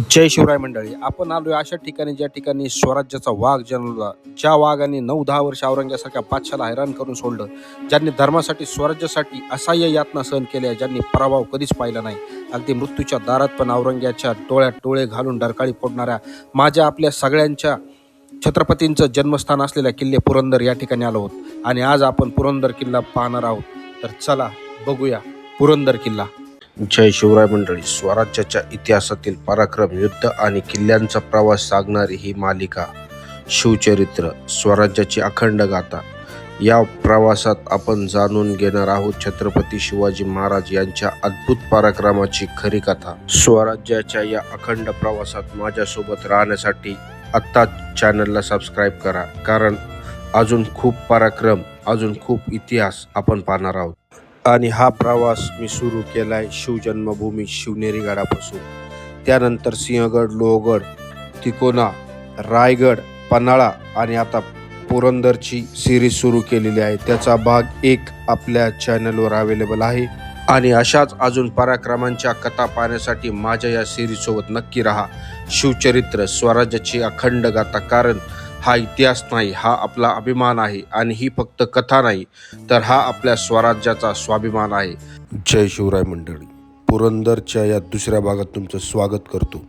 जय शिवराय मंडळी. आपण आलोय अशा ठिकाणी ज्या ठिकाणी स्वराज्याचा वाघ जन्मला, ज्या वाघाने 9-10 वर्ष औरंग्यासारख्या बादशाला हैराण करून सोडलं, ज्यांनी धर्मासाठी स्वराज्यासाठी असह्य यातना सहन केल्या, ज्यांनी पराभव कधीच पाहिला नाही, अगदी मृत्यूच्या दारात पण औरंग्याच्या डोळ्यात डोळे घालून डरकाळी फोडणाऱ्या माझ्या आपल्या सगळ्यांच्या छत्रपतींचं जन्मस्थान असलेल्या किल्ले पुरंदर या ठिकाणी आलो आहोत आणि आज आपण पुरंदर किल्ला पाहणार आहोत. तर चला बघूया पुरंदर किल्ला. जय शिवराय मंडळी. स्वराज्याच्या इतिहासातील पराक्रम, युद्ध आणि किल्ल्यांचा प्रवास सांगणारी ही मालिका शिवचरित्र, स्वराज्याची अखंड गाथा. या प्रवासात आपण जाणून घेणार आहोत छत्रपती शिवाजी महाराज यांच्या अद्भुत पराक्रमाची खरी कथा. स्वराज्याच्या या अखंड प्रवासात माझ्यासोबत राहण्यासाठी आत्ताच चॅनलला सबस्क्राईब करा, कारण अजून खूप पराक्रम, अजून खूप इतिहास आपण पाहणार आहोत. आणि हा प्रवास मी सुरू केलाय शिवजन्मभूमी शिवनेरी गडापासून. त्यानंतर सिंहगड, लोहगड, तिकोना, रायगड, पन्हाळा आणि आता पुरंदरची सिरीज सुरू केलेली आहे. त्याचा भाग 1 आपल्या चॅनलवर अवेलेबल आहे. आणि अशाच अजून पराक्रमांच्या कथा पाहण्यासाठी माझ्या या सिरीजसोबत नक्की राहा. शिवचरित्र, स्वराज्याची अखंड गाथा, कारण हा इतिहास नाही, हा आपला अभिमान आहे. आणि ही फक्त कथा नाही, तर हा आपल्या स्वराज्याचा स्वाभिमान आहे. जय शिवराय मंडळी. पुरंदरच्या या दुसऱ्या भागात तुमचं स्वागत करतो.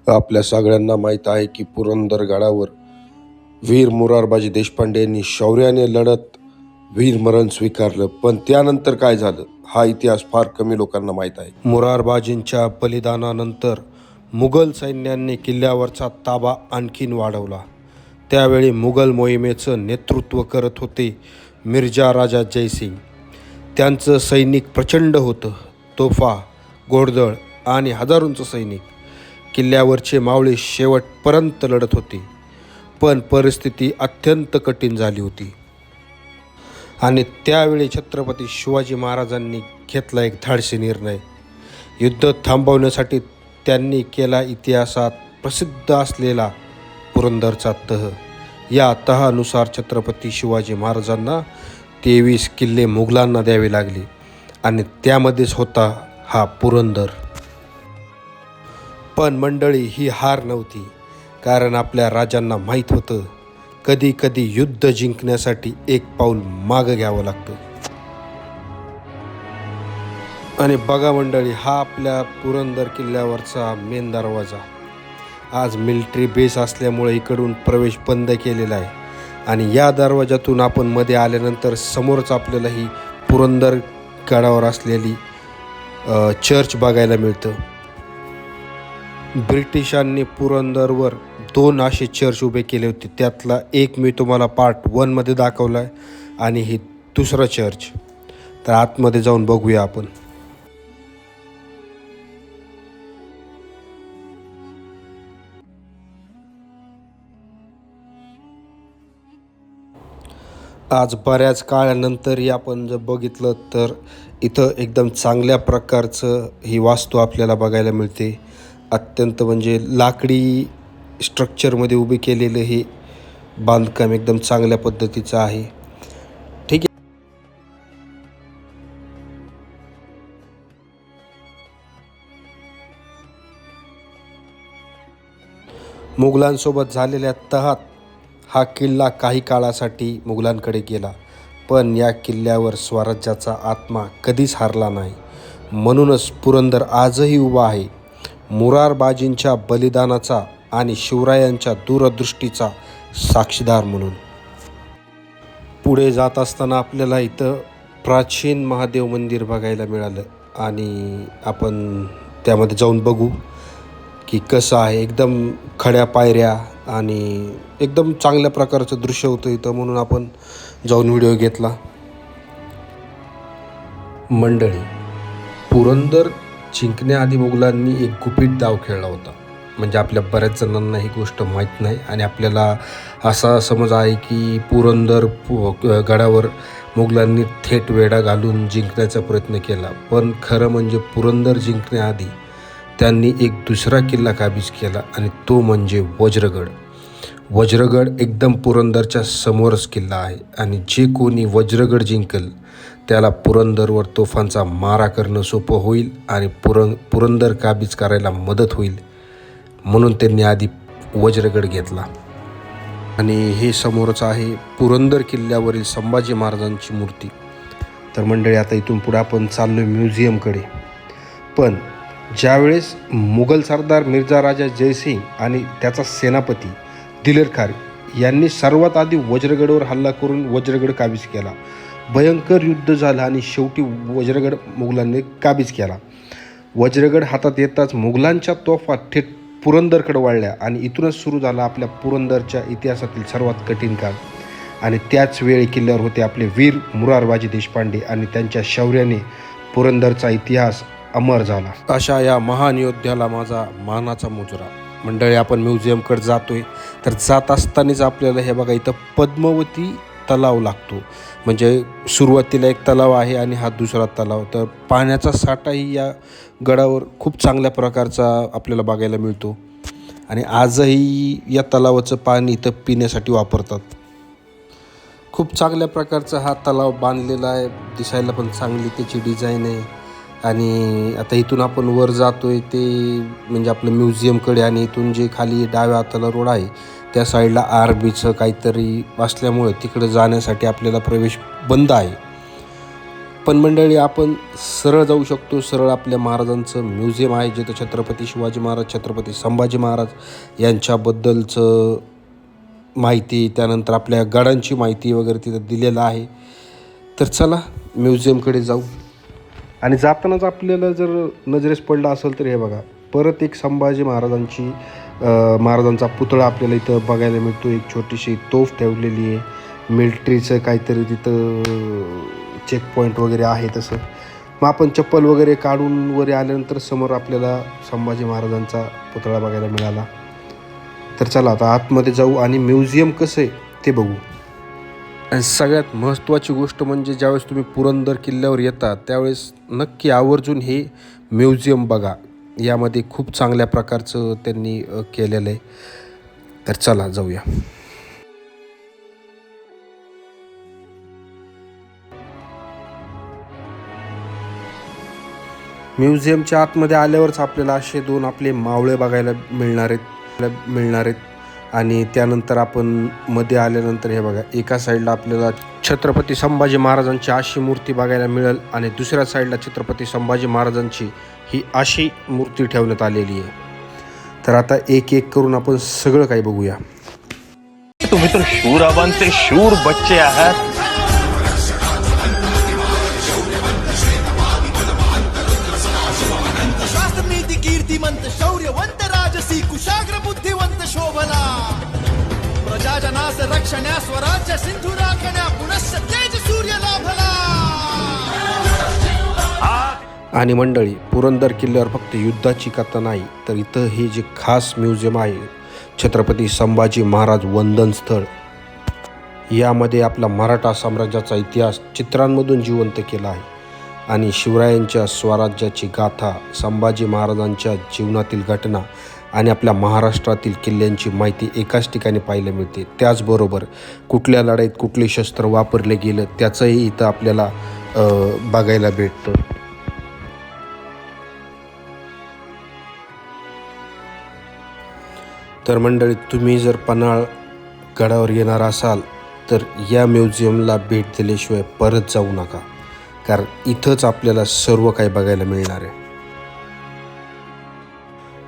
आपल्या सगळ्यांना माहीत आहे की पुरंदर गडावर वीर मोरारबाजी देशपांडे यांनी शौर्याने लढत वीरमरण स्वीकारलं. पण त्यानंतर काय झालं हा इतिहास फार कमी लोकांना माहीत आहे. मोरारबाजींच्या बलिदानानंतर मुघल सैन्याने किल्ल्यावरचा ताबा आणखीन वाढवला. त्यावेळी मुघल मोहिमेचं नेतृत्व करत होते मिर्झा राजा जयसिंग. त्यांचं सैनिक प्रचंड होतं. तोफा, घोडदळ आणि हजारोंचं सैनिक. किल्ल्यावरचे मावळे शेवटपर्यंत लढत होते. पण परिस्थिती अत्यंत कठीण झाली होती. आणि त्यावेळी छत्रपती शिवाजी महाराजांनी घेतला एक धाडसी निर्णय. युद्ध थांबवण्यासाठी त्यांनी केला इतिहासात प्रसिद्ध असलेला पुरंदरचा तह. या तहानुसार छत्रपती शिवाजी महाराजांना 23 किल्ले मुघलांना द्यावे लागले आणि त्यामध्येच होता हा पुरंदर. पण मंडळी, ही हार नव्हती, कारण आपल्या राजांना माहीत होतं कधी कधी युद्ध जिंकण्यासाठी एक पाऊल मागं घ्यावं लागतं. आणि बघा मंडळी, हा आपल्या पुरंदर किल्ल्यावरचा मेन दरवाजा. आज मिलिटरी बेस असल्यामुळे इकडून प्रवेश बंद केलेला आहे. आणि या दरवाजातून आपण मध्ये आल्यानंतर समोरच आपल्याला ही पुरंदर गडावर असलेली चर्च बघायला मिळतं. ब्रिटिशांनी पुरंदरवर 2 असे चर्च उभे केले होते. त्यातला एक मी तुम्हाला पार्ट 1 मध्ये दाखवला आहे आणि हे दुसरं चर्च. तर आतमध्ये जाऊन बघूया आपण. आज बऱ्याच काळानंतरही आपण जर बघितलं तर इथं एकदम चांगल्या प्रकारचं ही वास्तू आपल्याला बघायला मिळते. अत्यंत म्हणजे लाकडी स्ट्रक्चरमध्ये उभे केलेलं हे बांधकाम एकदम चांगल्या पद्धतीचं आहे. ठीक आहे. मुघलांसोबत झालेल्या तहात हा किल्ला काही काळासाठी मुघलांकडे गेला. पण या किल्ल्यावर स्वराज्याचा आत्मा कधीच हारला नाही. म्हणूनच पुरंदर आजही उभा आहे, मोरारबाजींच्या बलिदानाचा आणि शिवरायांच्या दूरदृष्टीचा साक्षीदार म्हणून. पुढे जात असताना आपल्याला इथं प्राचीन महादेव मंदिर बघायला मिळालं आणि आपण त्यामध्ये जाऊन बघू की कसं आहे. एकदम खड्या पायऱ्या आणि एकदम चांगल्या प्रकारचं दृश्य होतं इथं, म्हणून आपण जाऊन व्हिडिओ घेतला. मंडळी, पुरंदर जिंकण्याआधी मुघलांनी एक गुपित डाव खेळला होता. म्हणजे आपल्या बऱ्याच जणांना ही गोष्ट माहीत नाही आणि आपल्याला असा समज आहे की पुरंदर गडावर मुघलांनी थेट वेढा घालून जिंकण्याचा प्रयत्न केला. पण खरं म्हणजे पुरंदर जिंकण्याआधी त्यांनी एक दुसरा किल्ला काबीज केला आणि तो म्हणजे वज्रगड. वज्रगड एकदम पुरंदरच्या समोरच किल्ला आहे आणि जे कोणी वज्रगड जिंकेल त्याला पुरंदरवर तोफांचा मारा करणं सोपं होईल आणि पुरंदर काबीज करायला मदत होईल. म्हणून त्यांनी आधी वज्रगड घेतला. आणि हे समोरच आहे पुरंदर किल्ल्यावरील संभाजी महाराजांची मूर्ती. तर मंडळी, आता इथून पुढे आपण चाललो आहे म्युझियमकडे. पण ज्यावेळेस मुघल सरदार मिर्झा राजा जयसिंग आणि त्याचा सेनापती दिलेर खान यांनी सर्वात आधी वज्रगडवर हल्ला करून वज्रगड काबीज केला. भयंकर युद्ध झालं आणि शेवटी वज्रगड मुघलांनी काबीज केला. वज्रगड हातात येताच मुघलांच्या तोफा थेट पुरंदरकडे वळल्या आणि इथूनच सुरू झाला आपल्या पुरंदरच्या इतिहासातील सर्वात कठीण काळ. आणि त्याच वेळी किल्ल्यावर होते आपले वीर मुरारबाजी देशपांडे आणि त्यांच्या शौर्याने पुरंदरचा इतिहास अमर झाला. अशा या महान योद्ध्याला माझा मानाचा मुजरा. मंडळी, आपण म्युझियमकडे जातोय. तर जात असतानाच आपल्याला हे बघा, इथं पद्मावती तलाव लागतो. म्हणजे सुरुवातीला एक तलाव आहे आणि हा दुसरा तलाव. तर पाण्याचा साठाही या गडावर खूप चांगल्या प्रकारचा आपल्याला बघायला मिळतो. आणि आजही या तलावाचं पाणी इथं पिण्यासाठी वापरतात. खूप चांगल्या प्रकारचा हा तलाव बांधलेला आहे. दिसायला पण चांगली त्याची डिझाईन आहे. आणि आता इथून आपण वर जातोय ते म्हणजे आपलं म्युझियमकडे. आणि इथून जे खाली डाव्या हाताला रोड आहे त्या साईडला आर्मीचं काहीतरी असल्यामुळे तिकडे जाण्यासाठी आपल्याला प्रवेश बंद आहे. पण मंडळी, आपण सरळ जाऊ शकतो. सरळ आपल्या महाराजांचं म्युझियम आहे, जिथं छत्रपती शिवाजी महाराज, छत्रपती संभाजी महाराज यांच्याबद्दलचं माहिती, त्यानंतर आपल्या गडांची माहिती वगैरे तिथं दिलेलं आहे. तर चला म्युझियमकडे जाऊ. आणि जातानाच आपल्याला जर नजरेस पडला असेल तर हे बघा, परत एक संभाजी महाराजांचा पुतळा आपल्याला इथं बघायला मिळतो. एक छोटीशी तोफ ठेवलेली आहे. मिलिटरीचं काहीतरी तिथं चेक पॉईंट वगैरे आहे तसं. मग आपण चप्पल वगैरे काढून वर आल्यानंतर समोर आपल्याला संभाजी महाराजांचा पुतळा बघायला मिळाला. तर चला आता आतमध्ये जाऊ आणि म्युझियम कसं आहे ते बघू. आणि सगळ्यात महत्त्वाची गोष्ट म्हणजे ज्यावेळेस तुम्ही पुरंदर किल्ल्यावर येता त्यावेळेस नक्की आवर्जून हे म्युझियम बघा. यामध्ये खूप चांगल्या प्रकारचं त्यांनी केलेलं आहे. तर चला जाऊया. म्युझियमच्या आतमध्ये आल्यावरच आपल्याला असे दोन आपले मावळे बघायला मिळणार आहेत. आणि त्यानंतर आपण मध्ये आल्यानंतर हे बघा, एका साईडला आपल्याला छत्रपती संभाजी महाराजांची अशी मूर्ती बघायला मिळेल आणि दुसऱ्या साईडला छत्रपती संभाजी महाराजांची ही अशी मूर्ती ठेवण्यात आलेली आहे. तर आता एक एक करून आपण सगळं काही बघूया. तुम्ही तर शूराबांचे शूर बच्चे आहात. शास्त्रनीती कीर्तिमंत शौर्यवंत राजसी कुशाग्र बुद्धिवंत शोभना प्रजाजनास रक्षण्या स्वराज्य सिंधू राखण्या पुनश्च तेज सूर्य लाभला. आणि मंडळी, पुरंदर किल्ल्यावर फक्त युद्धाची कथा नाही तर इथं हे जे खास म्युझियम आहे छत्रपती संभाजी महाराज वंदन स्थळ, यामध्ये आपला मराठा साम्राज्याचा इतिहास चित्रांमधून जिवंत केला आहे. आणि शिवरायांच्या स्वराज्याची गाथा, संभाजी महाराजांच्या जीवनातील घटना आणि आपल्या महाराष्ट्रातील किल्ल्यांची माहिती एकाच ठिकाणी पाहायला मिळते. त्याचबरोबर कुठल्या लढाईत कुठले शस्त्र वापरले गेलं त्याचंही इथं आपल्याला बघायला भेटतं. तर मंडळी, तुम्ही जर पन्हाळ गडावर येणार असाल तर या म्युझियमला भेट दिल्याशिवाय परत जाऊ नका, कारण इथंच आपल्याला सर्व काही बघायला मिळणार आहे.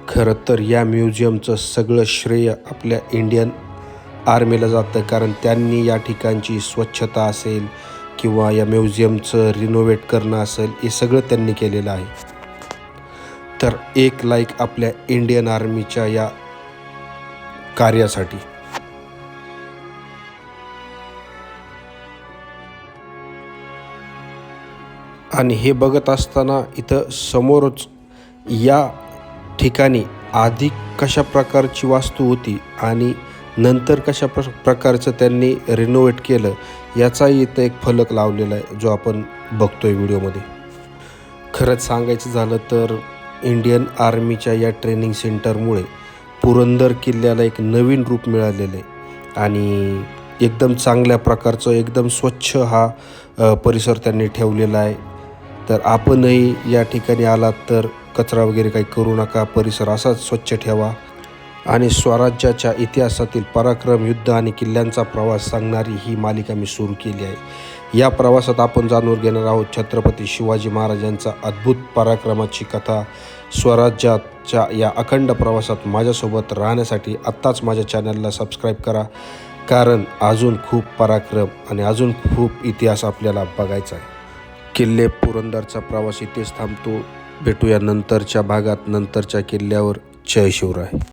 खरं तर या म्युझियमचं सगळं श्रेय आपल्या इंडियन आर्मीला जातं, कारण त्यांनी या ठिकाणची स्वच्छता असेल किंवा या म्युझियमचं रिनोव्हेट करणं असेल, हे सगळं त्यांनी केलेलं आहे. तर एक लाईक आपल्या इंडियन आर्मीच्या या कार्यासाठी. आणि हे बघत असताना इथं समोरच या ठिकाणी आधी कशा प्रकारची वास्तू होती आणि नंतर कशा प्रकारचं त्यांनी रिनोव्हेट केलं याचाही इथं एक फलक लावलेला आहे, जो आपण बघतोय व्हिडिओमध्ये. खरंच सांगायचं झालं तर इंडियन आर्मीच्या या ट्रेनिंग सेंटरमुळे पुरंदर किल्ल्याला एक नवीन रूप मिळालेलं आहे. आणि एकदम चांगल्या प्रकारचं, एकदम स्वच्छ हा परिसर त्यांनी ठेवलेला आहे. तर आपणही या ठिकाणी आलात तर कचरा वगैरे काही करू नका, परिसर असाच स्वच्छ ठेवा. आणि स्वराज्याच्या इतिहासातील पराक्रम, युद्ध आणि किल्ल्यांचा प्रवास सांगणारी ही मालिका मी सुरू केली आहे. या प्रवासात आपण जाणून घेणार आहोत छत्रपती शिवाजी महाराजांचा अद्भुत पराक्रमाची कथा. स्वराज्याच्या या अखंड प्रवासात माझ्यासोबत राहण्यासाठी आत्ताच माझ्या चॅनलला सबस्क्राईब करा, कारण अजून खूप पराक्रम आणि अजून खूप इतिहास आपल्याला बघायचा आहे. किल्ले पुरंदरचा प्रवास इथेच थांबतो. भेटूया नंतरच्या भागात, नंतरच्या किल्ल्यावर. जय शिवराय.